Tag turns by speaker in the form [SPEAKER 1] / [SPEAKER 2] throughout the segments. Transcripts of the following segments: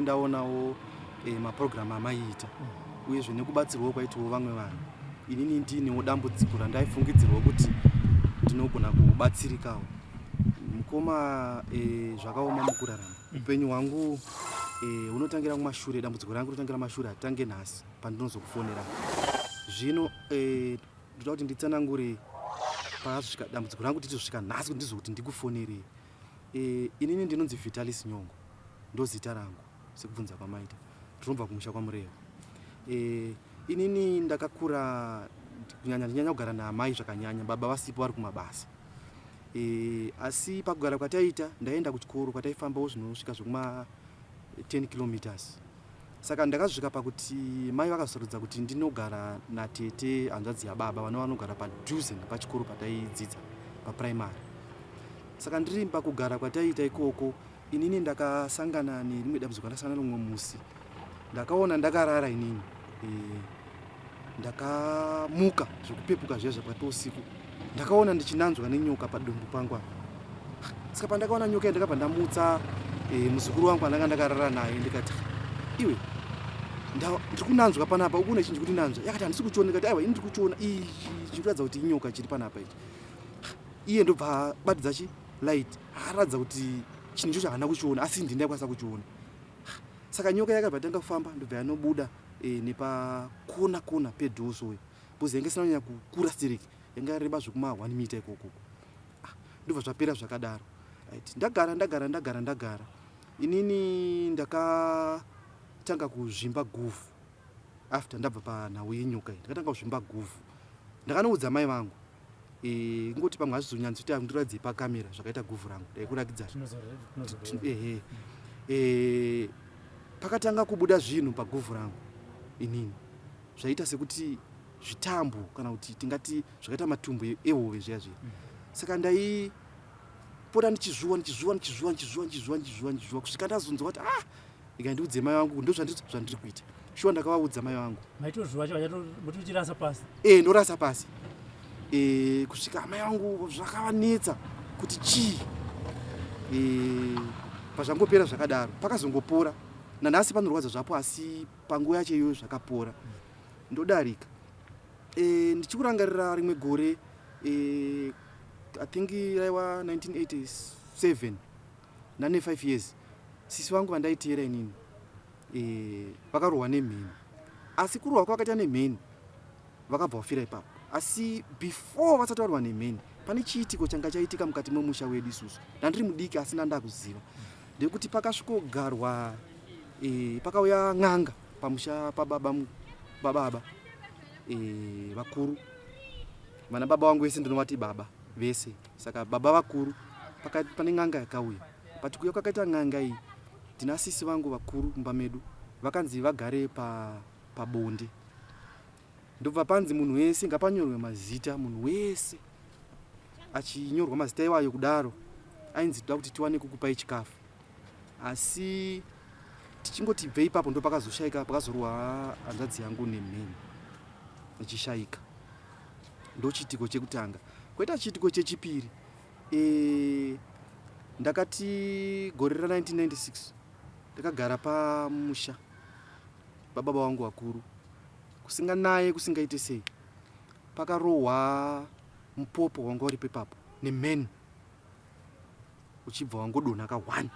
[SPEAKER 1] ndaonawo maprogram amaita uyezve nekubatsirwa kwaitwa vamwe vanhu inini ndinewo dambudziko randaifungidzirwa kuti ndinogona kubatsirikawo mukoma zvakaoma mukurarama upenyu hwangu unotangira kumashure dambudziko rangu rinotangira mashure atange nhasi pandinozokufonera zvino ndoda kuti nditsanangure pasvika dambudziko rangu titosvika nhasi kuti ndizokuti ndikufonere inini ndinonzi Vitalis Nyongo ndozita rangu sekubvunza kwamaita tinobva kumusha kwaMureva inini ndakakura kunyanya kugara naamai zvakanyanya baba vasipo vari kumabasa asi pakugara kwataita ndaenda kuchikoro kwataifambawo zvinosvika zvekuma 10 kilometers saka ndakasvika pakuti mai vakasarudza kuti ndinogara natete hanzvadzi yababa vanogara padhuze napachikoro pataidzidza paprimary saka ndiri pakugara kwataita ikoko inini ndakasangana nerimwe dambudziko ndakasangana nomumwe musi ndakaona ndakarara inini ndakamuka zvekupepuka zviya zvapati usiku ndakaona ndichinanzwa nenyoka padumbu pangu saka pandakaona nyoka ndakabva ndamutsa muzukuru wangu andanga ndakarara naye ndikati iwe ndiri kunanzwa panapa ukune chinhu kuti nanzwa yakati handisi kuchiona ndikati aiwa ini ndiri kuchiona ichi chikuratidza kuti inyoka chiri panapa ichi iye ndobva batidza light aratidza kuti chinhu ichocho haana kuchiona asi ndini ndaikwanisa kuchiona saka nyoka yakabva tanga kufamba ndobva yanobuda nepakona pedhosoyo bhozi yange isina kunyanya kukura stereki yanga yareba zvekuma 1 mita ikoko ndobva zvapera zvakadaro ndagara inini ndakatanga kuzvimba guvhu after ndabva panhau yenyoka iyi ndakatanga kuzvimba guvhu ndakanoudza mai vangu ngoti pamwe hazvizonyanzoti ndiradze pakamera zvakaita guvhu rangu ndaikurakidza pakatanga kubuda zvinhu paguvhu rangu inini zvaita sekuti zvitambo kana kuti tingati zvakaita matumbu ehove zviya zviya saka ndaipota ndichizvuwa kusvika ndazonzwa kuti ikandiudze mai vangu ndo zvandiri kuita shuwa ndakavaudza mai vangu
[SPEAKER 2] maitochirasa pasi
[SPEAKER 1] ndorasa pasi kusvika mai vangu zvakavanetsa kuti chii pazvangopera zvakadaro pakazongopora nanhasi panorwadza zvapo asi panguva yacho iyoyo zvakapora ndodarika ndichikurangarira rimwe gore I think raiwa 1987 ndane 5 years sisi vangu vandaiteera inini vakarohwa nemheni asi kurohwa kwakaita nemheni vakabva vafira ipapo asi before vasati varwa nemheni pane chiitiko changa chaitika mukati memusha wedu isusu ndandiri mudiki asi ndandakuziva ndekuti pakasvikogarwa pakauya n'anga pamusha pababa vakuru vana baba vangu vese ndinovati baba vese saka baba vakuru pane n'anga yakauya patikuya kwakaita n'anga iyi tina sisi vangu vakuru mumba medu vakanzi vagare pabonde ndobva panzi munhu wese ngapanyorwe mazita munhu wese achinyorwa mazita iwayo kudaro ainzi toda kuti tiwane kukupai chikafu asi tichingoti bve ipapo ndo pakazoshaika pakazorwa hanzvadzi yangu nemheni ichishayika ndo chiitiko chekutanga koita chiitiko chechipiri ndakati gore ra1996 ndakagara pamusha bababa vangu vakuru kusinga naye kusingaite sei pakarohwa mupopo wanga uri pepapo nemheni uchibva wangodonha ka1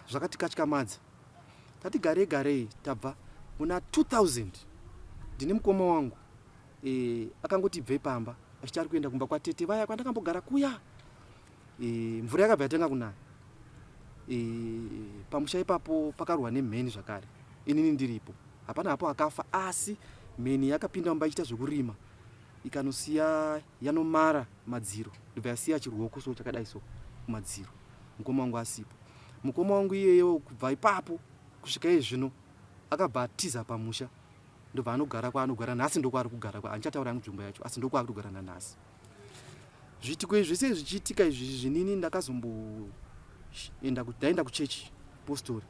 [SPEAKER 1] zvakatikatyamadza tati garei tabva muna 2000 ndine mukoma wangu akangoti bve pamba achiti ari kuenda kumba kwatete vaya kwandakambogara kuya mvura yakabva yatenga kunaya pamusha ipapo pakarwa nemheni zvakare inini ndiripo hapana hapo akafa asi mheni yakapinda mumba ichita zvekurima ikanosiya yanomara madziro ndobva yasiya chiruoko so chakadai so kumadziro mukoma wangu asipo mukoma wangu iyeyo kubva ipapo kusvika izvino akabva atiza pamusha ndobva anogara kwaanogara nhasi ndokwaari kugara kwa andichataura nzvimbo yacho asi ndokwaari kugara nanhasi zviitiko izvi zvese zvichiitika izvi zvinini ndaenda kuchechi postori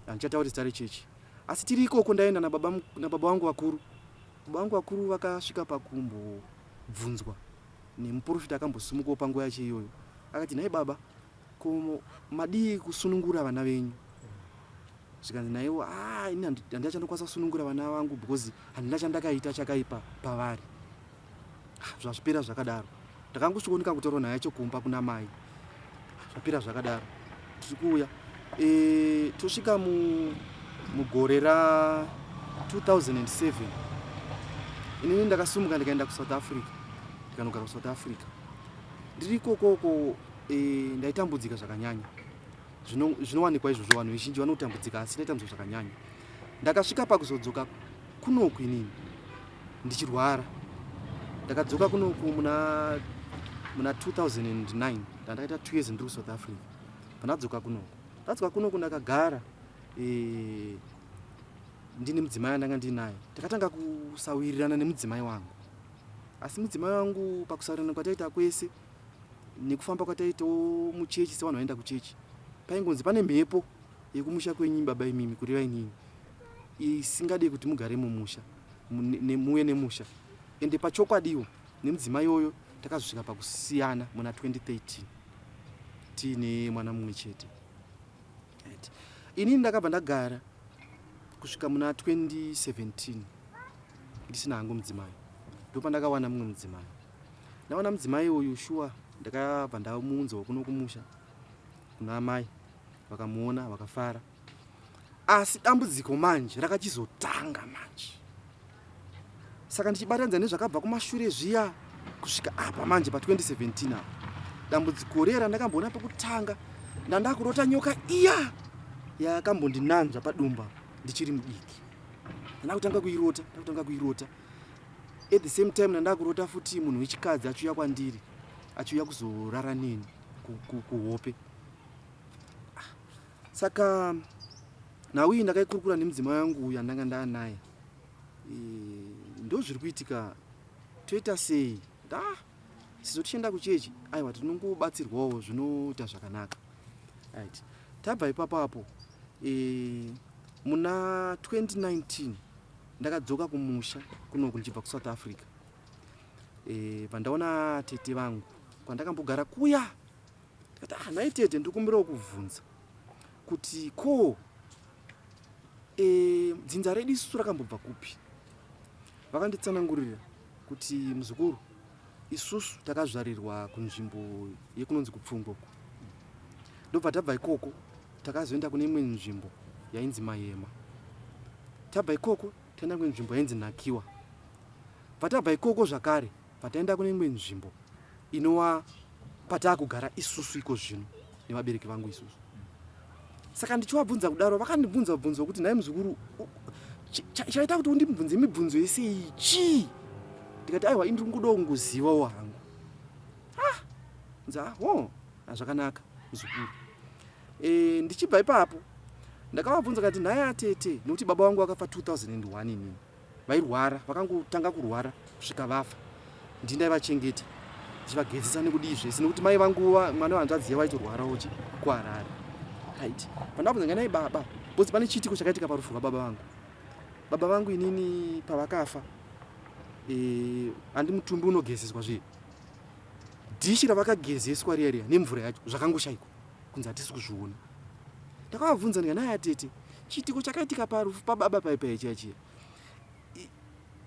[SPEAKER 1] andichataura zita rechechi asi tiri ikoko ndaenda nababa vangu vakuru baba vangu vakuru vakasvika pakumbobvunzwa nemuprofita akambosimukawo panguva yacho iyoyo akati nhai baba ko madii kusunungura vana venyu zvikanzi naiwo ini handichandokwanisa kusunungura vana vangu because handina chandakaita chakaipa pavari. Zvazvipera zvakadaro. Ndakangosvikonika kutora nhaya chokumba kuna mai. Zvapera zvakadaro. Tiri kuuya. Tosvika mugore ra 2007. Inini ndakasumuka ndikaenda kuSouth Africa. Ndikanogara kuSouth Africa. Ndiri ikoko ndaitambudzika zvakanyanya. Zvinowanikwa izvozvo vanhu vazhinji vanotambudzika asi ndaitambudzika zvakanyanya. Ndakasvika pakuzodzoka kunoku inini ndichirwara. Ndakadzoka kunoku muna 2009. Ndakaita 2 years ndiri kuSouth Africa. Pandadzoka kunoku ndakagara ndine mudzimai andanga ndinaye. Takatanga kusawirirana nemudzimai wangu. Asi mudzimai wangu pakusawirirana kwataita kwese nekufamba kwataitawo muchechi sevanhu vaenda kuchechi, paingonzi pane mhepo yekumusha kwenyu baba imimi kureva inini isingade kuti mugare mumusha muwe nemusha. Ende pachokwadiwo nemudzimai iyoyo takazosvika pakusiyana muna 2013 tiine mwana mumwe chete. Inini ndakabva ndagara kusvika muna 2017 ndisina hangu mudzimai. Ndopandakawana mumwe mudzimai. Ndawana mudzimai uyu shuwa ndakabva ndamuunzawo kuno kumusha kuna amai, vakamuona vakafara. Asi dambudziko manje rakachizotanga manje. Saka ndichibatanidza nezvakabva kumashure zviya kusvika apa manje pa 2017 apa. Dambudziko rera ndakamboona pekutanga ndandakurota nyoka iya yakambondinanzva padumba ndichiri mudiki. Ndakutanga kuirota. At the same time ndandakurota futi munhu wechikadzi achiuya kwandiri, achiuya kuzorara neni kuhope. Saka nauyi ndakaikurukura nemudzimai wangu uyu andanga ndaanaye. Ndo zviri kuitika, toita sei? Sizo tichienda kuchechi, aiwa tinongobatsirwawo zvinoita zvakanaka. Right. Tabva ipapo muna 2019 ndakadzoka kumusha kunoku ndichibva kuSouth Africa. Pandaona tete vangu kwandakambogara kuya. Ndikati nhai tete ndikumbirawo kuvhunza kuti dzinza redu isusu rakambobva kupi? Vakanditsanangurira kuti muzukuru, isusu takazvarirwa kunzvimbo yekunonzi kuPfungwa. Ndobva tabva ikoko takazoenda kune imwe nzvimbo yainzi Mahema. Tabva ikoko taenda kune nzvimbo yainzi Nakiwa. Patabva ikoko zvakare pataenda kune imwe nzvimbo inova patakugara isusu iko zvino nevabereki vangu isusu. Saka ndichivabvunza kudaro vakandibvunza bvunzo kuti nhai muzukuru, chaita kuti undibvunze mibvunzo yese ichi? Ndikati aiwa ndiri kuda kungozivawo hangu. Zvakanaka muzukuru. Ndichibva ipapo ndakavabvunza kuti nhai atete, nokuti baba vangu vakafa 2001 inini. Vairwara, vakangotanga kurwara kusvika vafa. Ndaivachengeta ndichivagezesa nekudii zvese nokuti mai vangu mwana wanzvadzi waitorwarawo kuHarare. Right. Pandabvunza nai baba, bozi pane chitiko chakaitika parufu rwababa vangu. Baba vangu inini pavakafa, handi mutumbi unogezeswa zviye. Dhishi ravakagezeswa riya nemvura yacho zvakangoshayikwa kunzi hatisi kuzviona. Ndakavabvunza nai atete, chitiko chakaitika parufu pababa paichaichia.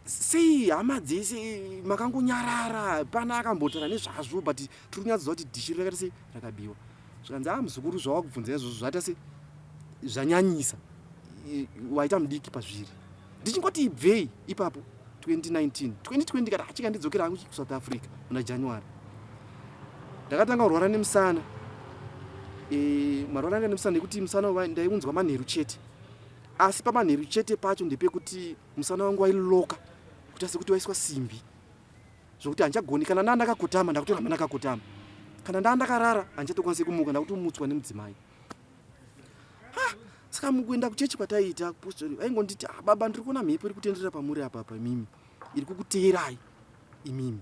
[SPEAKER 1] Sei hama dzese makangonyarara pana akambotara nezvazvo, but tiri kunyatsoziva kuti dhishi rakaita sei rakabiwa. Zvikanzi muzukuru zvawakubvunza izvozvo zvaita sei zvanyanyisa, waita mudiki pazviri. Ndichingoti ibvei ipapo 2019 2020 kana achika ndidzokera hangu kuSouth Africa muna January. Ndakatanga kurwara nemusana. Marwara nemusana nekuti musana ndaiunzwa manheru chete. Asi pamanheru chete pacho ndepekuti musana wangu wailoka kuita sekuti waiswa simbi. Zvokuti handigoni kana ndandakakotama ndakutora ndakakotama. Kana ndakarara handichatokwanisi kumuka ndakutomutswa nemudzimai. Saka mukuenda kuchechi kwataiita apostori vaingonditi baba ndiri kuona mhepo iri kutenderera pamuri apa imimi. Iri kukuteerai imimi.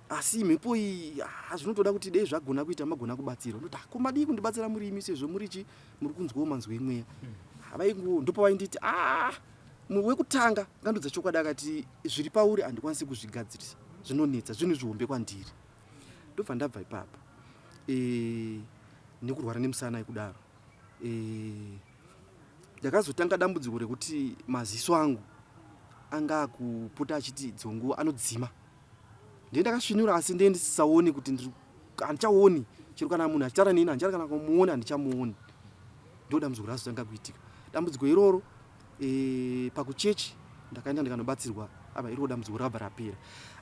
[SPEAKER 1] Asi mhepo iyi zvinotoda kuti dei zvagona kuita magona kubatsirwa. Ndoti komadii kundibatsira muri imi sezvo muri kunzwawo manzwi emweya. Ndipo vainditi wekutanga ngandudza chokwadi akati zviri pauri handikwanisi kuzvigadzirisa. Zvinonetsa, zvinhu zvihombe kwandiri. Ndobva ndabva ipapo. Nekurwara nemusana kudaro. ndakazotanga dambudziko rekuti maziso angu anga kupota achiti dzongo anodzima. Ndakasvinura asi ndisaoni kuti handichaoni chero kana munhu achitara neni handichari kana kumuona handichamuoni. Ndo dambudziko razotanga kuitika. Dambudziko iroro pakuchechi ndakaenda ndikanobatsirwa aba iro dambudziko rabva rapera.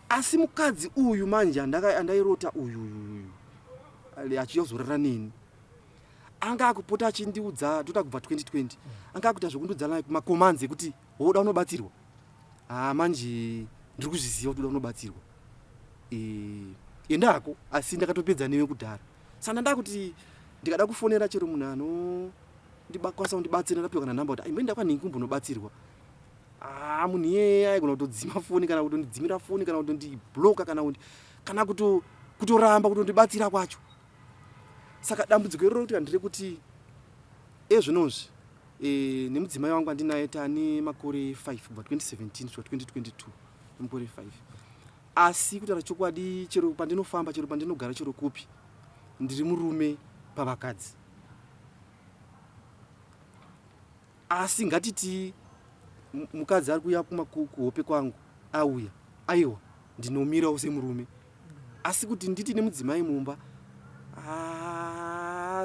[SPEAKER 1] Asi mukadzi uyu manje andairota uyu achizorara neni anga akupota achindiudza toda kubva 2020 anga akuita zvokundiudza makomanzi ekuti woda unobatsirwa. Manje ndiri kuzviziva kuti unoda unobatsirwa. Endako asi ndakatopedza newe kudhara. Saka ndakuti ndikada kufonera chero munhu ndibakwanisa kundibatsira ndapiwa kana namba kuti aimboenda kwanhingi kumbonobatsirwa. Munhu iyeye aigona kutodzima foni kana kutondidzimira foni kana kutondibloka kana kutoramba kutondibatsira kwacho. Saka dambudziko iroro ndire kuti zvinozvi nemudzimai wangu andinaye tane makore 5 kubva 2017 kusvika 2022 makore 5. Asi kutaura chokwadi chero pandinofamba chero pandinogara chero kupi ndiri murume pavakadzi. Asi ngatiti mukadzi ari kuuya kuhope kwangu auya aiwa ndinomirawo semurume. Asi kuti nditi nemudzimai mumba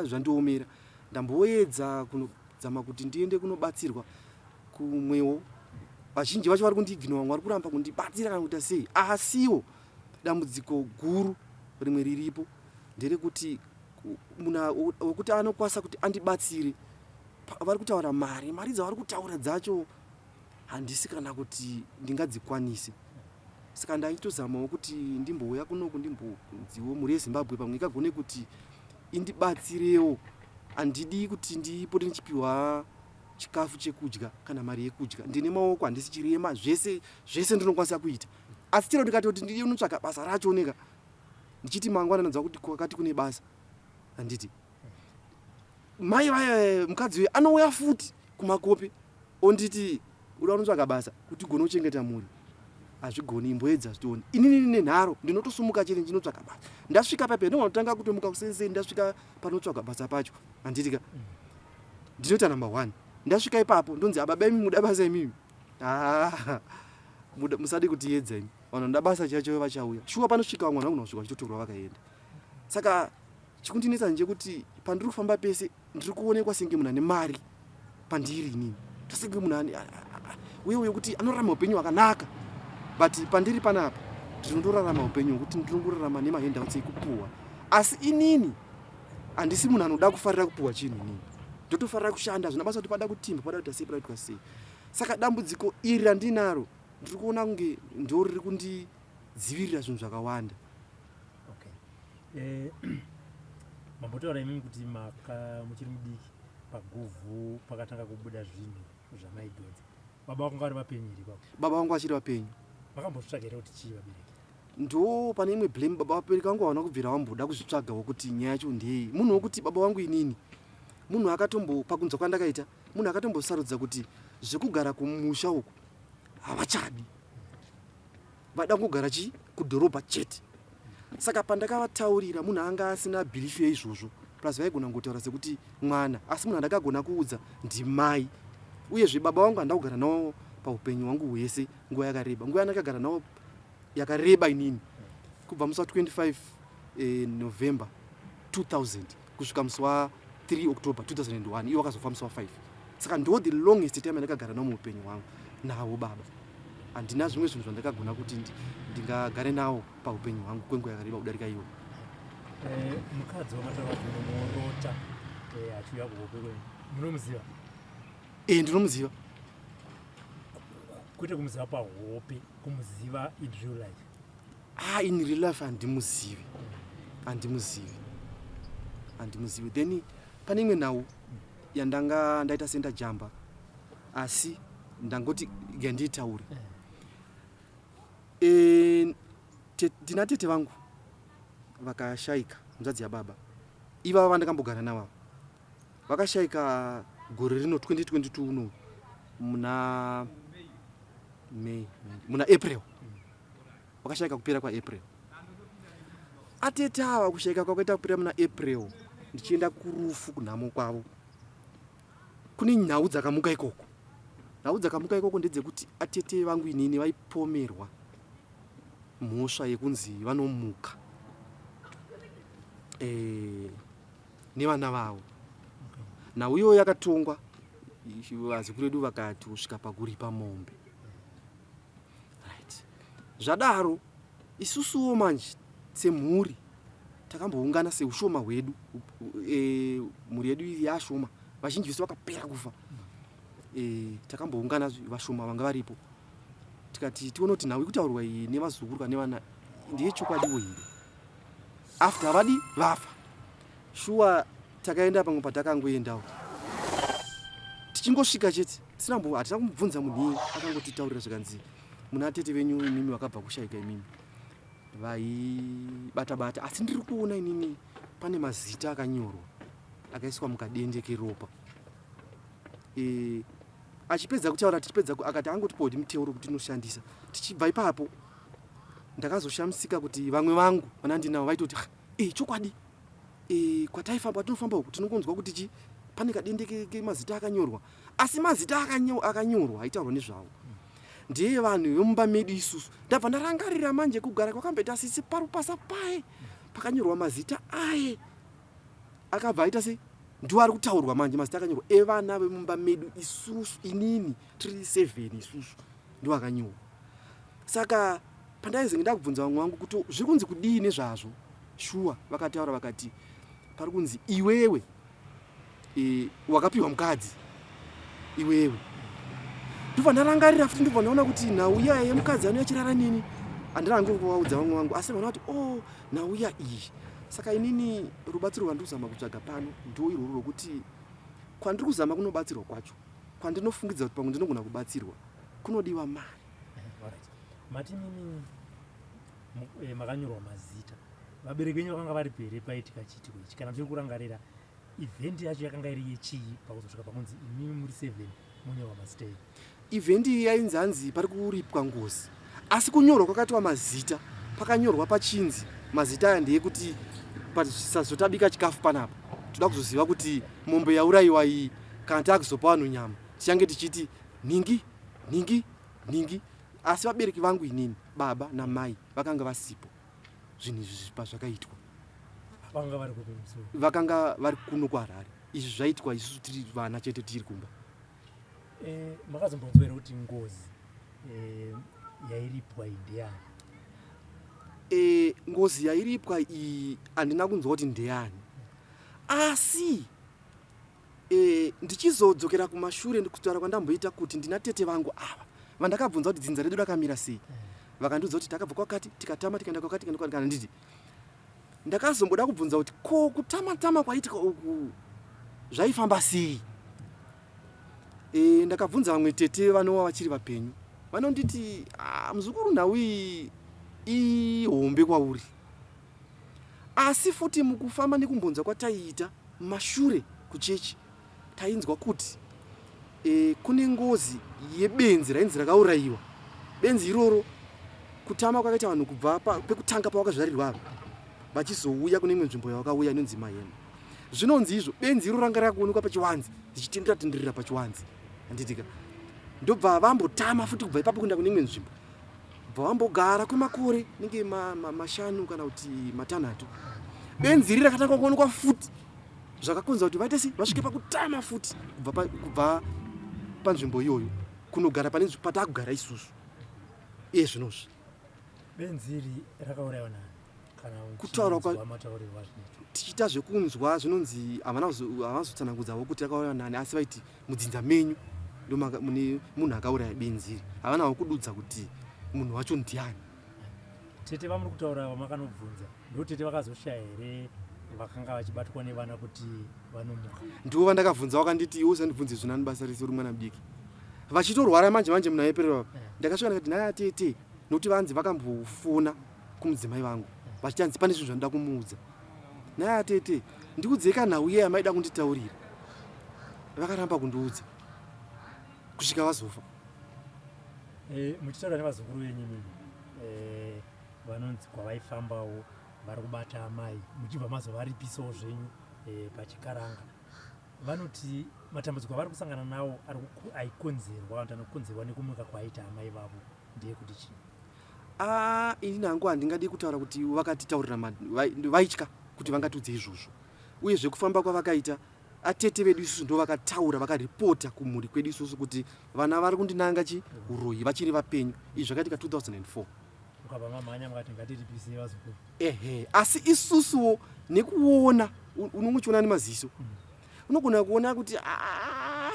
[SPEAKER 1] zvandiomera. Ndamboedza kunozama kuti ndiende kunobatsirwa kumwewo. Vazhinji vacho vari kundiignora, vari kuramba kundibatsira kana kuita sei. Asiwo dambudziko guru rimwe riripo nderekuti munhu wekuti anokwanisa kuti andibatsire vari kutaura mari dzavari kutaura dzacho handisi kana kuti ndingadzikwanise. Saka ndaitozamawo kuti ndimbouya kunoku ndimbonziwo mhuri yeZimbabwe pamwe ikagone kuti indibatsirewo. Handidi kuti ndipote ndichipiwa chikafu chekudya kana mari yekudya. Ndine maoko handisi chirema, zvese ndinokwanisa kuita. Asi chero ndikatoti ndiri unotsvaka basa racho neka ndichiti mangwana nanzwa kuti kwakati kune basa handiti. Mai vaya mukadzi uyu anouya futi kumakope onditi uda unotsvaka basa kuti ugone kuchengeta mhuri. Hazvigoni, imboedza zvitioni. Inini nenharo ndinotosumuka chete ndinotsvaka basa. Ndasvika pape ndinotanga kutomuka kusensei ndasvika panotsvaka basa pacho. Handitika ndinoita number 1. Ndasvika ipapo ndonzi ababa imi muda basa imimi. Musadi kutiedza imi. Vanoda basa chacho vachauya. Shuwa panosvika vamwe vanogona kusvika vachitorwa vakaenda. Saka chikundinetsa ndechekuti pandiri kufamba pese ndiri kuonekwa senge munhu ane mari pandiri inini. Tosenge munhu uye kuti anorarama upenyu hwakanaka. But pandiri panapa ndinondorarama upenyu hwekuti ndinongorarama nemahandouts ekupuhwa. Asi inini handisi munhu anoda kufarira kupuhwa chinhu inini. Ndotofarira kushanda zvinabasa kuti pada kutimba pada kuita sei pada kuita sei. Saka dambudziko iri randinaro ndiri kuona kunge ndo riri kundidzivirira zvinhu zvakawanda.
[SPEAKER 2] Mambotaura imimi kuti muchiri mudiki paguvhu pakatanga kubuda zvinhu zvamaidhodzi. Baba vako vari vapenyu here ipapo? Baba
[SPEAKER 1] vangu achiri vapenyu.
[SPEAKER 2] Vakambotsvaga kuti chii vabereki?
[SPEAKER 1] Ndo pane imwe blame baba vabereki vangu havana kubvira vamboda kuzvitsvagawo kuti nyaya yacho ndei. Munhu wokuti baba vangu inini munhu akatombo pakunzwa kwandakaita munhu akatombosarudza kuti zvekugara kumusha uku havachadi. Vada kugara kudhorobha chete. Saka pandakavataurira munhu anga asina belief yeizvozvo. Plus vaigona ngotaura sekuti mwana. Asi munhu andakagona kuudza ndimai. Uyezve baba vangu handakugara nawo paupenyu hwangu hwese nguva yakareba. Nguva yandakagara nawo yakareba inini kubva musi wa25 November 2000 kusvika musi wa3 October 2001 iwo akazofa musi wa5. Saka ndo the longest time andakagara nawo muupenyu hwangu nawo baba. Handina zvimwe zvinhu zvandakagona kuti ndingagare nawo paupenyu hwangu kwenguva yakareba kudarika iwo.
[SPEAKER 2] Mukadzi wamataura kuti munorota achiuya kuhope kwenyu munomuziva?
[SPEAKER 1] Ndinomuziva.
[SPEAKER 2] Kwete kumuziva pahope, kumuziva in real life?
[SPEAKER 1] In real life handimuzivi. Then pane imwe nhau yandanga ndaita senda jamba asi ndangoti ngandiitaure. Ndina tete vangu vakashayika, muzadzi yababa. Ivava vandakambogara navo. Vakashayika gore rino 2022 uno muna April. Vakashayika kupera kwa April. Atete ava kushayika kwakaita kupera muna April ndichienda kurufu kunhamo kwavo. kune nhau dzakamuka ikoko. Nhau dzakamuka ikoko ndedzekuti atete vangu inini vaipomerwa mhosva yekunzi vanomuka nevana vavo. Nhau iyoyo yakatongwa vazukuru vedu vakati kusvika pakuripa mombe. Right. Zvadaro isusuwo manje semhuri takamboungana seushoma hwedu, mhuri yedu yashoma, vazhinji vese vakapera kufa. Takamboungana vashoma vanga varipo, tikati tione kuti nhau ikutaurwa iyi nevazukuru kana nevana ndeyechokwadiwo here. After vadi vafa, shuwa takaenda pamwe patakangoendawo, tichingosvika chete hatina kumubvunza munhu iye, akangotitaurira zvikanzi muna tete venyu imimi vakabva kushaika imimi vaibata-bata, asi ndiri kuona inini pane mazita akanyorwa akaiswa mukadende keropa. Achipedza kutaura, akati angotipawo muteuro kuti tinoshandisa. Tichibva ipapo ndakazoshamisika kuti vamwe vangu vanandinavo vaitoti chokwadi kwataifamba tinofamba uku tinokonzwa kuti pane kadende kemazita akanyorwa, asi mazita akanyorwa aitaurwa nezvavo ndiye vanhu vemumba medu isusu. Ndabva ndarangarira manje kugara kwakamboita sisi parupasa paye pakanyorwa mazita aye akabva aita se ndiwo ari kutaurwa manje, mazita akanyorwa evana vemumba medu isusu, inini tiri 7 isusu ndiwo akanyorwa. Saka pandaizenge ndakubvunza vamwe vangu kuti zviri kunzi kudii nezvazvo, shuwa vakataura vakati pari kunzi iwewe wakapiwa mukadzi iwewe. Ndobva ndarangarira futi, ndobva ndaona kuti nhau iya yemukadzi ano yachirara nini handina ngokuvaudza vamwe vangu, asi vanaona kuti nhau iya iyi. Saka inini rubatsiro rwandiri kuzama kutsvaga pano ndo irworwo rwokuti kwandiri kuzama kunobatsirwa kwacho, kwandinofungidza kuti pamwe ndinogona kubatsirwa kunodiwa mari.
[SPEAKER 2] Mati mimi makanyorwa mazita, vabereki venyu vakanga vari pere paitika chiitiko ichi, kana tiri kurangarira event yacho yakanga iri yechii pakuzosvika pakunzi imimi muri 7 munyorwa mazita enyu?
[SPEAKER 1] Event iyi yainzi hanzi pari kuripwa ngozi, asi kunyorwa kwakatiwa mazita pakanyorwa pachinzi mazita aya ndeyekuti pasazotabika chikafu panapa toda kuzoziva kuti mombe yaurayiwa iyi kana takuzopa vanhu nyama tichange tichiti ningi ningi ningi. Asi vabereki vangu inini, baba namai, vakanga vasipo zvinhu izvi pazvakaitwa. Vakanga vari kuno kuHarare. Izvi zvaitwa isusu tiri vana chete tiri kumba.
[SPEAKER 2] Makazombonzwa here kuti ngozi yairipwa iyi ndeyani?
[SPEAKER 1] Ngozi yairipwa iyi handina kunzwa kuti ndeyani, asi ndichizodzokera kumashure ndikutaura kwandamboita kuti ndina tete vangu ava vandakabvunza kuti dzinza redu rakamira sei, vakandiudza kuti takabva kwakati tikatama tikaenda kwakati kana nditi ndakazomboda kubvunza kuti ko kutama kwaitika uku zvaifamba sei. Ndakabvunza vamwe tete vanova vachiri vapenyu, vanonditi muzukuru nhau iyi ihombe kwauri. Asi futi mukufamba nekumbonza kwataiita mashure kuchechi tainzwa kuti kune ngozi yebenzi rainzi rakaurayiwa. Benzi iroro kutama kwakaita vanhu kubva pekutanga pavakazvarirwa ava vachizouya kune imwe nzvimbo yavakauya inonzi Mahema. Zvinonzi izvo benzi iroro ranga rakuonekwa pachiwanzi richitenderera pachiwanzi. Handitika ndobva vambotama futi kubva ipapo kuenda kune imwe nzvimbo, bva vambogara kwemakore nenge mashanu kana kuti matanhatu. Benzi iri rakatanga kuonekwa futi, zvakakonza kuti vaite sei vasvike pakutama futi kubva panzvimbo iyoyo kunogara pane patakugara isusu. Zvinozvi
[SPEAKER 2] benzi iri rakaurayiwa nani? Kana
[SPEAKER 1] kutaura tichiita zvekunzwa zvinonzi havazotsanangudzawo kuti rakaurayiwa nani, asi vaiti mudzinza menyu ndo mune munhu akauraya benzi iri, havanawo kududza kuti munhu wacho ndiani.
[SPEAKER 2] Tete vamuri kutaura vamakanobvunza ndo tete vakazoshaya here vakanga vachibatwa nevana kuti vanomuka?
[SPEAKER 1] Ndiwo vandakabvunza, vakanditi iwo usandibvunze zvona nebasa rese uri mwana mudiki. Vachitorwara manje munhu aiperera, ndakasvika ndikati nhaya tete, nokuti vanzi vakambofona kumudzimai vangu vachitanzi pane zvinhu zvandida kumuudza. Nhaya tete, ndikudzeka nhau iya yamaida kunditaurira. Vakaramba kundiudza kusvika vazofa.
[SPEAKER 2] Muchitaura nevazukuru venyu mimi vanonzi kwavaifambawo vari kubata amai muchibva mazovaripisawo zvenyu pachikaranga, vanoti matambudziko avari kusangana nawo aikonzerwa anokonzerwa nekumuka kwaita amai vavo ndeyekuti chii?
[SPEAKER 1] Ini hangu handingadi kutaura kuti vakatitaurira vaitya kuti vangatudze izvozvo, uyezve kufamba kwavakaita atete vedu isusu ndo vakataura vakaripota kumhuri kwedu isusu kuti vana vari kundinanga uroyi vachiri vapenyu. Izvi zvakaitika 2004.
[SPEAKER 2] Mukabva mamhanya mukati ngatiripise vazukuru.
[SPEAKER 1] Asi isusuwo nekuona unongochiona nemaziso unogona kuona kuti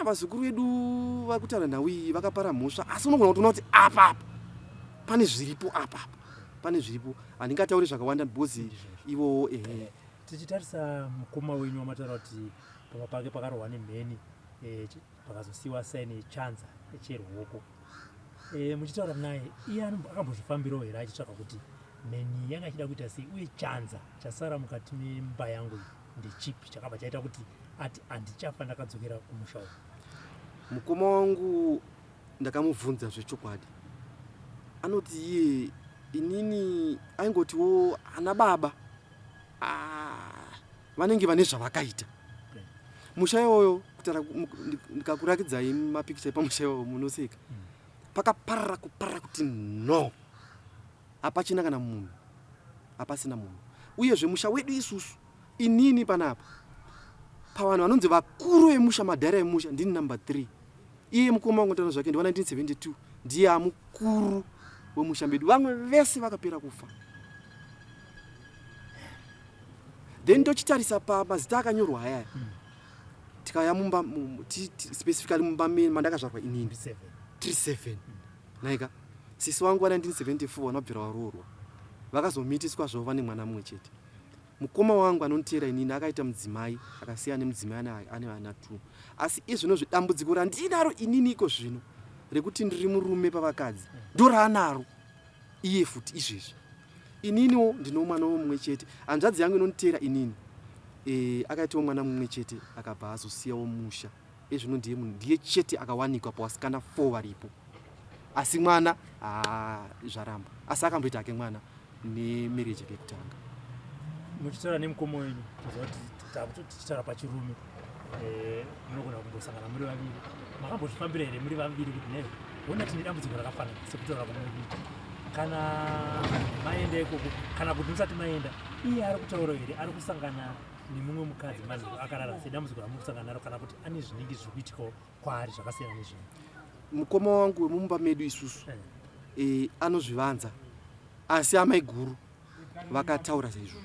[SPEAKER 1] vazukuru vedu vakutaura nhau iyi vakapara mhosva, asi unogona kutoona kuti apa pane zviripo, pane zviripo. Handingatauri zvakawanda because ivo
[SPEAKER 2] tichitarisa mukoma wenyu wamataura kuti pamwe pake pakarohwa nemheni pakazosiyiwa saini chanza cheruoko. Muchitaura naye iye akambozvifambirawo here achitsvaka kuti mheni yanga ichida kuita sei uye chanza chasara mukati memba yangu ndechipi chakabva chaita kuti ati handichafa ndakadzokera kumusha uku?
[SPEAKER 1] Mukoma wangu ndakamubvunza zvechokwadi, anoti iye inini aingotiwo ana baba vanenge vane zvavakaita musha iwoyo. Ndikakurakidzai mapikicha epamusha iwoyo munoseka pakaparara kuparara kuti no, hapachina kana munhu, hapasina munhu. Uyezve musha wedu isusu inini panapa pavanhu vanonzi vakuru vemusha, madhara emusha, ndini number 3. Iye mukoma wangu ndano zvake ndiwa 1972 ndiye amukuru wemusha medu, vamwe vese vakapera kufa. Then tochitarisa pamazita akanyorwa ayaya tikaya mumba specifically mumba mandakazvarwa inini 37 naika sisi wangu wa 1974 vanobvira varoorwa vakazomitiswa zvavo vane mwana mumwe chete. Mukoma wangu anonteera inini akaita mudzimai akasiya nemudzimai ane vana 2, asi izvino zvidambudziko randinaro inini iko zvino rekuti ndiri murume pavakadzi ndo raanaro iye futi izvezvi. Ininiwo ndino mwana mumwe chete, hanzvadzi yangu inonteera inini akaitawo mwana mumwe chete akabva azosiyawo musha. Ezvino ndiye chete akawanikwa pawasikana 4 varipo, asi mwana zvaramba, asi akamboita ake mwana nemereji yekutanga.
[SPEAKER 2] Muchitaura nemukoma wenyu tichitaura pachirume, munogona kumbosangana muri vaviri, makambozvifambira here muri vaviri kuti nevo ona tine dambudziko rakafanana sekutaura kwamuri kana maenda ikoko kana kuti musati maenda iye ari kutaura here ari kusangana nemumwe mukadzi manziro akarara sedambudziko ramuri kusangana naro kana kuti ane zvinenge zviri kuitikawo kwaari zvakasiyana nezvimwe?
[SPEAKER 1] Mukoma wangu wemumba medu isusu anozvivanza, asi amai guru vakataura saizvozvo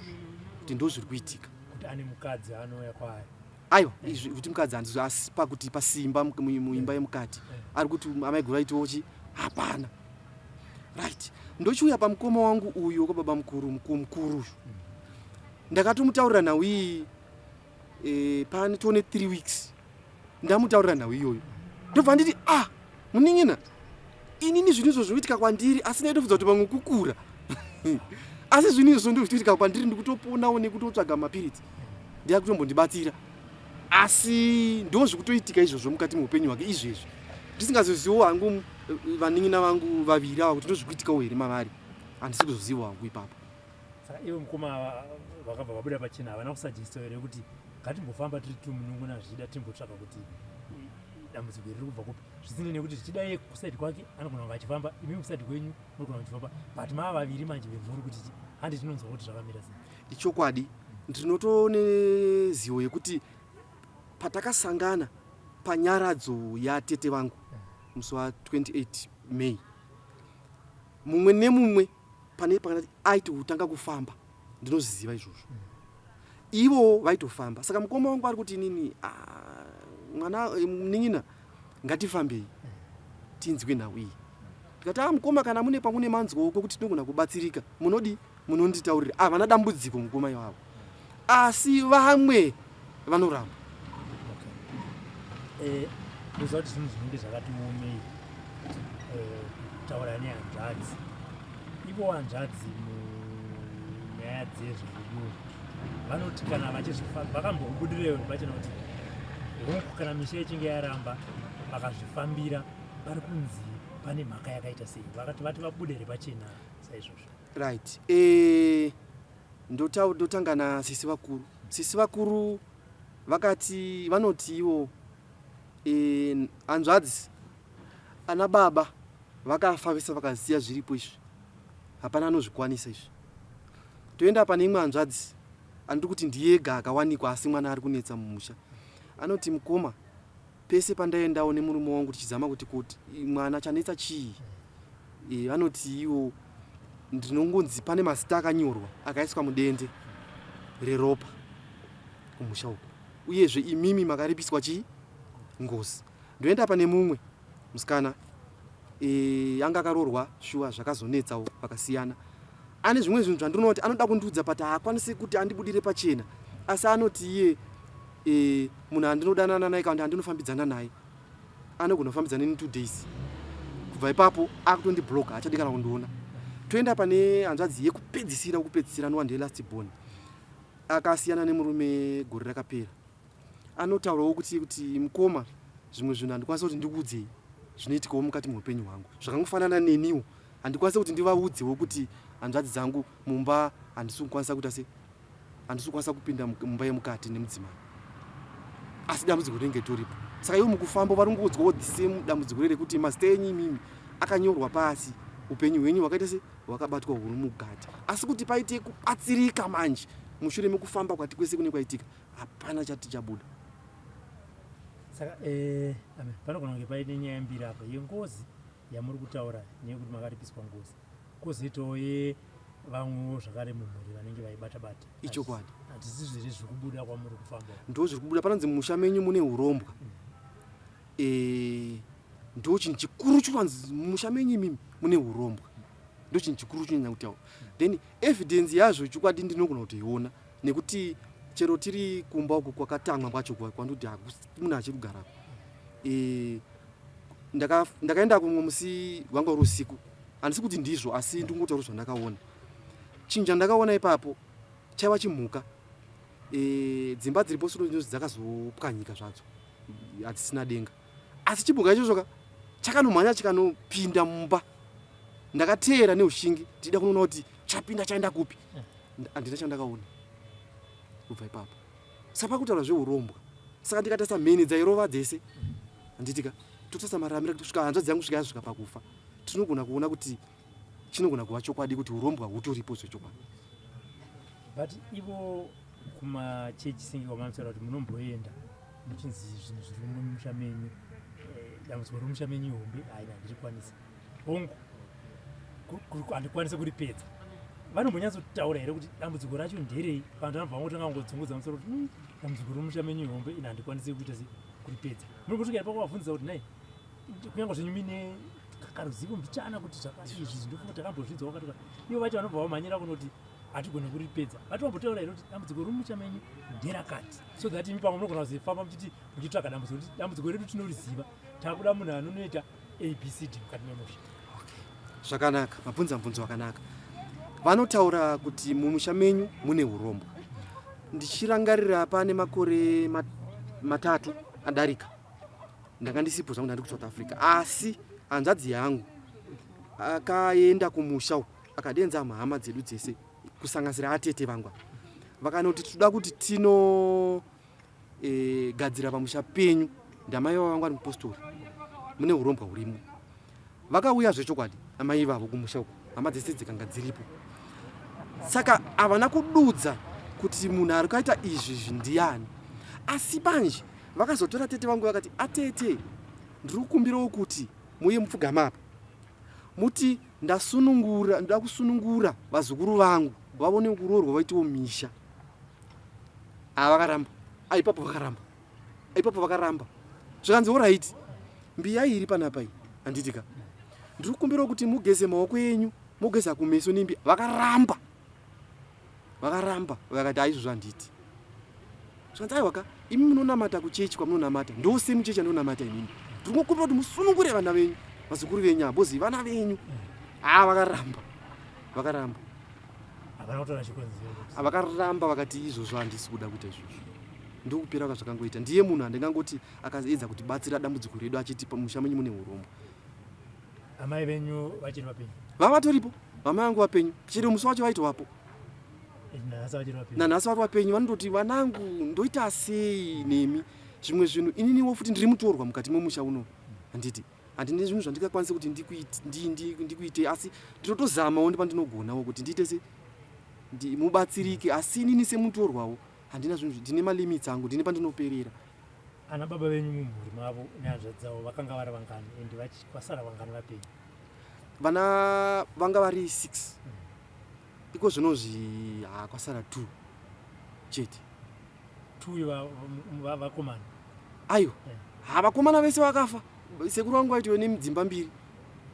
[SPEAKER 1] kuti ndo zviri kuitika,
[SPEAKER 2] kuti ane mukadzi anouya kwaari.
[SPEAKER 1] Aiwa, izvi kuti mukadzi handizo, asi pakuti pasimba muimba yemukati ari kuti amai guru aitochi hapana. Right, ndochiuya pamukoma wangu uyu kwababa mukuru ndakatomutaurira nhau iyi pane tone 3 weeks ndamutaurira nhau iyoyo ndobva nditi muning'ina inini zvinhu izvo zvinoitika kwandiri, asi ndaitobvudza kuti pamwe kukura asi zvinhu izvo ndozvinoitika kwandiri ndikutoponawo nekutotsvaga mapiritsi ndiyakutombondibatsira, asi ndo zvikutoitika izvozvo mukati muupenyu hwake izvezvi ndisingazoziviwo hangu vaning'ina vangu vaviri ava kuti ndozvikuitikawo here mavari, handisi kuzoziva hangu ipapo.
[SPEAKER 2] Saka iwe mukoma vakabva vabuda pachena havana kusajesta here kuti ngatimbofamba tiri tumunun'una zvichida timbotsvaka kuti dambudziko riri kubva kupi, zvisinei nekuti zvichida iye kusaidi kwake anogona kunge achifamba, imi kusaidi kwenyu munogona kuchifamba, but mava vaviri manje vemhuri kuti handi tinonzwa kuti zvakamira sei.
[SPEAKER 1] Ichokwadi, ndinotoonezivo yekuti patakasangana panyaradzo yatete vangu musi wa 28 May, mumwe nemumwe pane pakati aiti kutanga kufamba, ndinozviziva izvozvo. Ivo vaitofamba, saka mukoma wangu ari kuti inini mwana muning'ina ngatifambei tinzwe nhau iyi. Ndikati mukoma kana mune pamune manzwa kwekuti tinogona kubatsirika munodi munonditaurira, havana dambudziko mukoma ivavo, asi vamwe vanoramba.
[SPEAKER 2] Kuziva kuti zvinhu zvinenge zvakati muomei kutaura nehanzvadzi, ivo hanzvadzi munyaya dzezverudo vanoti kana vachizvifamba vakambobudireyo pachena kuti hongu kana misha ichinge yaramba vakazvifambira vari kunzi pane mhaka yakaita sei, vakati vati vabudere pachena saizvozvo.
[SPEAKER 1] Right, ndotanga nasisi vakuru. Sisi vakuru vakati vanoti ivo hanzvadzi ana baba vakafa vese vakaziya zviripo izvi, hapana anozvikwanisa izvi. Toenda pane imwe hanzvadzi andiri kuti ndiyega akawanikwa asi mwana ari kunetsa mumusha. Anoti mukoma, pese pandaendawo nemurume wangu tichizama kuti mwana chanetsa chii. Vanoti iwo ndinongonzi pane mazita akanyorwa akaiswa mudende reropa kumusha uko, uyezve imimi makaripiswa chii ngozi. Ndoenda pane mumwe musikana anga akarorwa shuwa zvakazonetsawo vakasiyana. Ane zvimwe zvinhu zvandinoona kuti anoda kundiudza pati haakwanisi kuti andibudire pachena, asi anoti iye munhu andinodanana naye kana andinofambidzana naye anogona kufambidzana in 2 days. Kubva ipapo akutondiblock, haachadi kana kundiona. Toenda pane hanzvadzi yekupedzisira anova ndiye last born, akasiyana nemurume gore rakapera. Anotaurawo kuti mukoma, zvimwe zvinhu handikwanisa kuti ndikuudzei zvinoitikawo mukati muupenyu hwangu, zvakangofanana neniwo handikwanisa kuti ndivaudzewo kuti hanzvadzi dzangu mumba handisi kukwanisa kupinda mumba yemukati nemudzimai, asi dambudziko rinenge toripo. Saka iwo mukufamba vari kungodzwawo the same dambudziko rekuti mazita enyu imimi akanyorwa pasi, upenyu hwenyu hwakaita se hwakabatwa huri mukati, asi kuti paite kubatsirika manje mushure mekufamba kwati kwese kune kwaitika, hapana chati chabuda.
[SPEAKER 2] Saka panogona kunge paine nyaya mbiri apa yengozi yamuri kutaura neyekuti makaripiswa ngozi, kwozoitawo vamwewo zvakare mumhuri vanenge vaibata-bata.
[SPEAKER 1] Ichokwadi.
[SPEAKER 2] Hatisi zviri zviri kubuda kwamuri kufamba.
[SPEAKER 1] Ndo zviri kubuda. Panonzi mumusha menyu mune urombwa. Ndo chinhu chikuru chivanzi mumusha menyu imimi mune urombwa. Ndo chinhu chikuru chinyanya kutaura. Then evidence yazvo chokwadi ndinogona kutoiona nekuti chero tiri kumba uku kwakatamwa kwacho kwandoti munhu achiri kugarako. Ndakaenda kumwe musi wanga uri usiku, handisi kuti ndizvo asi ndingotaura zvandakaona. Chinhu chandakaona ipapo chaiva chimhuka. Dzimba dziripo suro dzakazopwanyika zvadzo, hadzisina denga, asi chimhuka ichocho chakanomhanya chikanopinda mumba. Ndakateera neushingi ndida kunoona kuti chapinda chaenda kupi, handina chandakaona kubva ipapo. Saka kutaura zveurombwa, saka ndikatasa mheni dzairova dzese, handitika totasa mararamira kuti kusvika hanzvadzi yangu svika yasvika pakufa, tinogona kuona kuti chinogona kuva chokwadi kuti urombwa hutoripo zvechokwadi.
[SPEAKER 2] But ivo kumachechi singi kwamanotaura kuti munomboenda muchinzi zvinhu zviri mumusha menyu, dambudziko romusha menyu ihombe, hayi handirikwanisi hongu handikwanisi kuripedza. Vanombonyatsotaura here kuti dambudziko racho nderei, vantu vanobva vangotanga kungodzungudza musoro kuti dambudziko romusha menyu ihombe ina handikwanisi kuita kuripedza. Muri kusvika ipapo vabvunza kuti nai kunyange zvenyu mine karuzivo mbichana kuti izvi zvindofunga takambozvidzwa wakatoka, ivo vacho vanobva vamhanyira kunoti hatigone kuripedza. Vatombotaura here kuti dambudziko romusha menyu nderakati, so that imi pamwe munogona kuzofamba muchitsvaka dambudziko kuti dambudziko redu tinoriziva, takuda munhu anonoita abcd mukati memusha.
[SPEAKER 1] Zvakanaka, mabvunza mubvunzo wakanaka. Vanotaura kuti mumusha menyu mune urombwa. Ndichirangarira pane makore 3 adarika, ndanga ndisipo zvangu ndandiri kuSouth Africa, asi hanzvadzi yangu akaenda kumusha uko akadenza mahama dzedu dzese kusanganisira atete vangu, vakanoti tinoda kuti gadzira pamusha penyu, ndamai vangu ari mupostori, mune urombwa hurimo. Vakauya zvechokwadi amai vavo kumusha uko, hama dzese dzikanga dziripo. Saka havana kududza kuti munhu ari kuita izvi ndiani, asi manje vakazotora tete vangu vakati, atete, ndiri kukumbirawo kuti muye mupfugama apa muti ndoda kusunungura vazukuru vangu vaone kuroorwa vaitiwo misha. Vakaramba. Ipapo vakaramba. Zvikanzi oraiti, mbiya iri panapa iyi, handitika ndiri kukumbirawo kuti mugeze maoko enyu, mugeza kumeso nembiya. Vakaramba. Vakati aizvozvo handiti. Zvikanzi aiwaka, imi munonamata kuchechi kwamunonamata, ndose muchechi andonamata inini. Ndiri kukumbira kuti musunungure vana venyu, vazukuru venyu, ambozi vana venyu. Vakaramba. Vakaramba vakati izvozvo handisi kuda kuita izvozvo. Ndokupera kwazvakangoita. Ndiye munhu andingangoti akaedza kuti batsira dambudziko redu achiti pamusha menyu mune urombwa.
[SPEAKER 2] Amai venyu vachiri vapenyu?
[SPEAKER 1] Vavatoripo. Mama yangu vapenyu. Chero musi wacho vaitovapo.
[SPEAKER 2] Nanhasi vachiri vapenyu?
[SPEAKER 1] Nanhasi vari vapenyu. Vanondoti vanangu ndoita sei nemi? zvimwe zvinhu ininiwo futi ndiri mutorwa mukati memusha uno handiti handine zvinhu zvandingakwanisa kuti ndikuite asi ndinotozamawo ndipandinogonawo kuti ndiite se mubatsirike asi inini semutorwawo handina zvinhu ndine malimits angu ndine pandinoperera.
[SPEAKER 2] Ana baba venyu mumhuri mavo nehanzva dzavo vakanga vari vangani ende kwasara vangani vapenyu?
[SPEAKER 1] Vana vanga vari 6 iko zvinozvi kwasara 2 chete.
[SPEAKER 2] 2 vakomana?
[SPEAKER 1] Aiwa vakomana vese vakafa. Sekuru wangu aitiwe nedzimba 2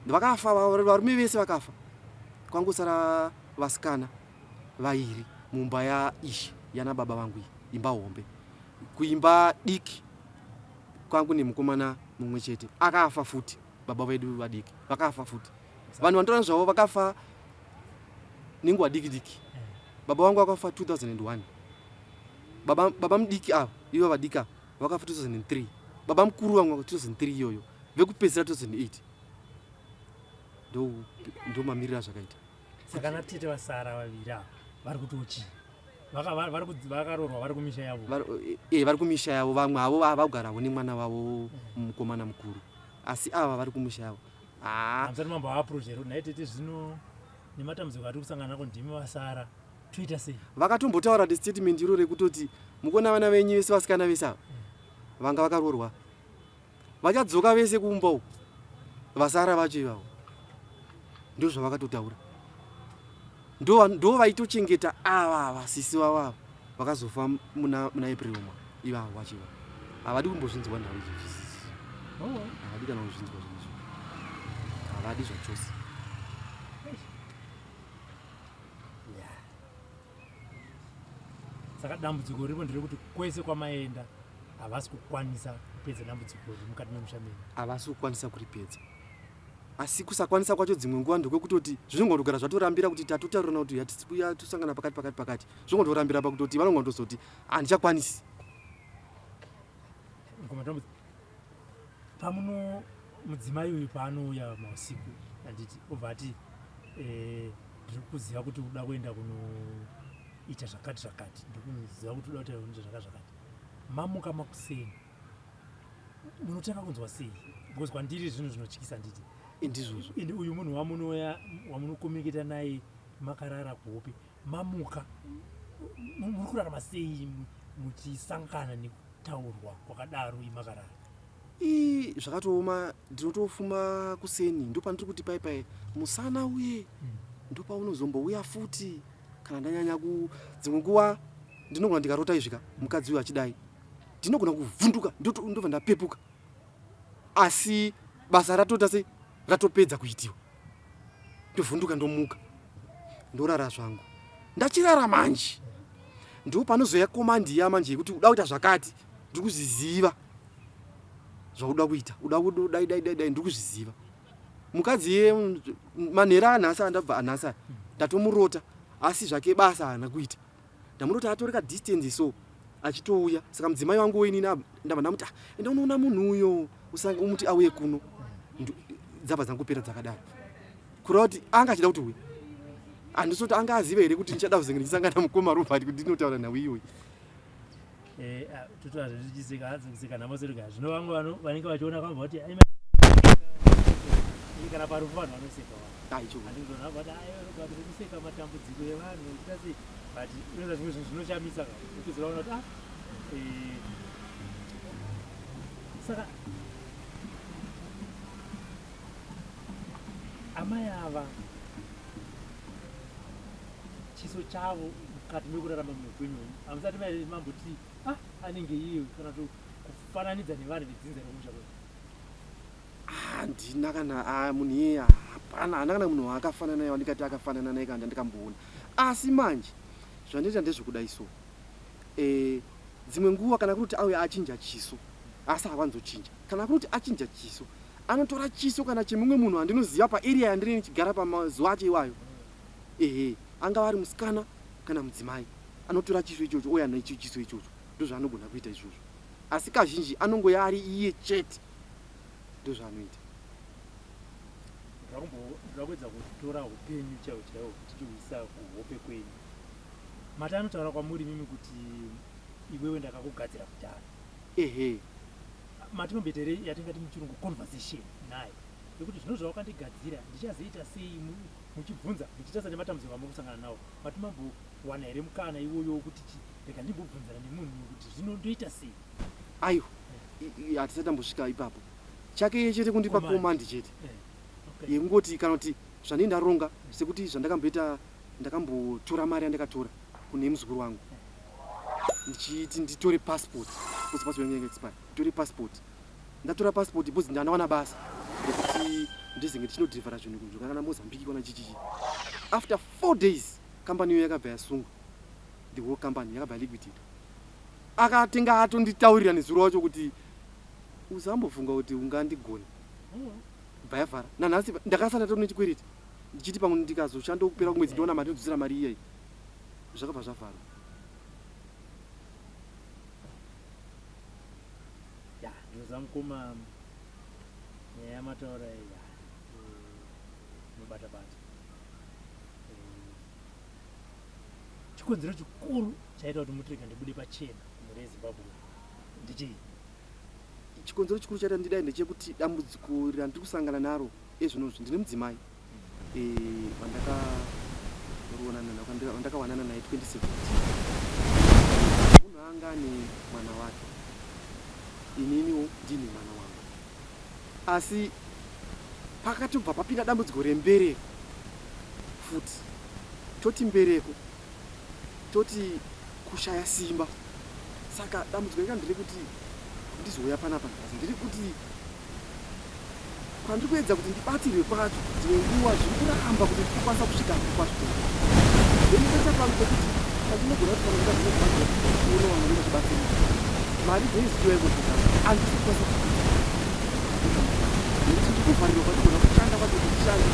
[SPEAKER 1] vakafa, varume vese vakafa. Kwangosara vasikana 2 mumba yaIshi yana baba vangu imba hombe. Kuimba diki kwangu nemukomana mumwe chete akafa futi. Baba vedu vadiki vakafa futi. Vanhu vantorana zvavo vakafa nenguva diki diki. Baba wangu akafa 2001. Baba mudiki ava ivo vadiki ava vakafa 2003. Baba mukuru wangu 2003 iyoyo. Vekupedzisira 2008 ndo mamiriro azvakaita.
[SPEAKER 2] Saka natete vasara vaviri ava vari kutochi vakarorwa vari kumisha yavo?
[SPEAKER 1] Vari kumisha yavo. Vamwe avo vagarawo nemwana wavo mukomana mukuru asi ava vari kumisha yavo.
[SPEAKER 2] Hamusati mambo haaprojero naitete zvino nematambudziko ari kusangana nako ndimi vasara toita sei?
[SPEAKER 1] Vakatombotaura statement iro rekutoti mukona vana venyu vese vasikana vese ava vanga vakarorwa vachadzoka vese kumba uko vasara vacho ivavo. Ndo zvavakatotaura. Ndo vaitochengeta ava vasisi vavavo vakazofa muna April umwe ivavo vacho ivavo. Havadi kumbozvinzwa nhau izvozvo. Havadi kana kuzvinzwa zvinhu. Havadi zvachose.
[SPEAKER 2] Saka dambudziko ripo nderekuti kwese kwamaenda havasi kukwanisa kupedza dambudziko riri mukati memusha menyu?
[SPEAKER 1] Havasi kukwanisa kuripedza. Asi kusakwanisa kwacho dzimwe nguva ndokwekutoti zvinongondogara zvatorambira kuti tatotaurana kuti hatisibuya tosangana pakati zvongondorambira pakutoti vanongondozoti handichakwanisi.
[SPEAKER 2] Pamuno mudzimai uyu paanouya mausiku handiti obva ati ndiri kuziva kuti uda kuenda kunoita zvakati ndikuziva kuti uda kuita zvakati mamuka makuseni munotanga kunzwa sei? Because kwandiri zvinhu zvinotyisa nditi
[SPEAKER 1] indizvozvo.
[SPEAKER 2] Ende uyu munhu wamunoya wamunokomeketa naye makarara kuhope mamuka muri kurarama sei muchisangana nekutaurwa kwakadaro imakarara?
[SPEAKER 1] Zvakatooma. Ndinotofuma kuseni ndo pandiri kuti pai musana uye ndo paunozombouya futi kana ndanyanya dzimwe nguva ndinogona ndikarota izvika mukadzi uyu achidai ndinogona kuvhunduka ndobva ndapepuka asi basa ratota sei ratopedza kuitiwa ndovhunduka ndomuka ndorara zvangu ndachirara manje. Ndo panozoya komandi ya manje yekuti uda kuita zvakati ndiri kuzviziva zvauda kuita uda kudai ndiri kuzviziva. Mukadzi ye manhera anhasi andabva anhasi ndatomurota asi zvake basa hana kuita. Ndamurota atoreka distance so achitouya. Saka mudzimai wangu wenini ndabva ndamuti enda unoona munhu uyo umuti auye kuno. Dzabva dzangopera dzakadaro. Kureva kuti anga achida kuti uye handisoti anga aziva here kuti ndichada kuzenge ndichisangana mukoma Robert kuti ndinotaura nawe iyoyi.
[SPEAKER 2] Totozvichiseka hadzi kuseka namasereka zvino vamwe vanenge vachiona kwamba kuti kana parufu vanhu vanoseka kuseka matambudziko evanhu ita sei but inoza zvimwe zvinhu zvinoshamisa kuzoona kuti saka amai ava chiso chavo mukati mekurarama muupenyu hamusati mamboti anenge iyo kana kufananidza nevanhu vedzinza remusha kwedu?
[SPEAKER 1] Handina kana munhu iyeye hapana. Handina kana munhu akafanana naye wandikati akafanana naye kana ndandikamboona. Asi manje zvandiita ndezvekudai so dzimwe nguva kana kuti auya achinja chiso asi havanzochinja. Kana kuti achinja chiso anotora chiso kana chemumwe munhu andinoziva paarea yandiri nichigara pamazuva acho iwayo. Anga vari musikana kana mudzimai anotora chiso ichocho uye anacho chiso ichocho ndozvaanogona kuita izvozvo. Asi kazhinji anongoya ari iye chete ndozvaanoita.
[SPEAKER 2] Ndakapedza kutora upenyu chaiwo tichiuisa kuhope kwenyu. Mati anotaura kwamuri mimi kuti iwewe ndakakugadzira kudhara
[SPEAKER 1] ehe
[SPEAKER 2] matimambetere yatingati muchirungu conversation naye yekuti zvino zvawakandigadzira ndichazoita sei muchibvunza muchitarisa nematambudziko amukusangana nawo matimambowana here mukana iwoyo wekuti rega ndimbobvunzana nemunhu kuti zvino ndoita sei
[SPEAKER 1] aiwa hatisatambosvika ipapo chake chete kundipa komandi chete yekungoti kana kuti zvandii ndaronga sekuti zvandakamboita ndakambotora mari yandakatora kune muzukuru wangu ndichiti nditore passport kuzi passport yangu expire nditore passport ndatora passport bhozi ndandawana basa rekuti ndizenge ndichinodhirivhara zvinhu kunzvo kana Mozambique kana chichichi. After 4 days company iyo yakabva yasungwa, the whole company yakabva liquidated. Akatenga atonditaurira nezuro wacho kuti uzambofunga kuti ungandigona kubva yavhara. Nanhasi ndakasara tone chikwereti ndichiti pamwe ndikazoshanda kupera kumwedzi ndiona mari ndodzira mari iyeyi zvakabva zvavhara.
[SPEAKER 2] Ndozamukoma nyaya yamataura mubata-bata. Chikonzero chikuru chaita kuti mutirika ndibude pachena mune Zimbabwe ndichii?
[SPEAKER 1] Chikonzero chikuru chaita ndidai ndechekuti dambudziko randiri kusangana naro ezvinozvi ndine mudzimai wandakawanana naye 2017. Munhu anga ane mwana wake, ininiwo ndini mwana wangu. Asi pakatobva papinda dambudziko rembereko futi, toti mbereko, toti kushaya simba. Saka dambudziko reka ndiri kuti ndizouya panapa nhasi, ndiri kuti pandiri kuedza kuti ndibatirwe pacho dzimwe nguva zviri kuramba kuti ndikwanisa kusvika kwacho. Ndinoita pamwe pekuti pandinogona kuti pamwe ndinogona kuona vamwe vanochibatsira mari dzeiziva ikodzera handisi kukwanisa kuita. Ndiri kuti ndikuvharirwa kwatigona kushanda kwacho kushanda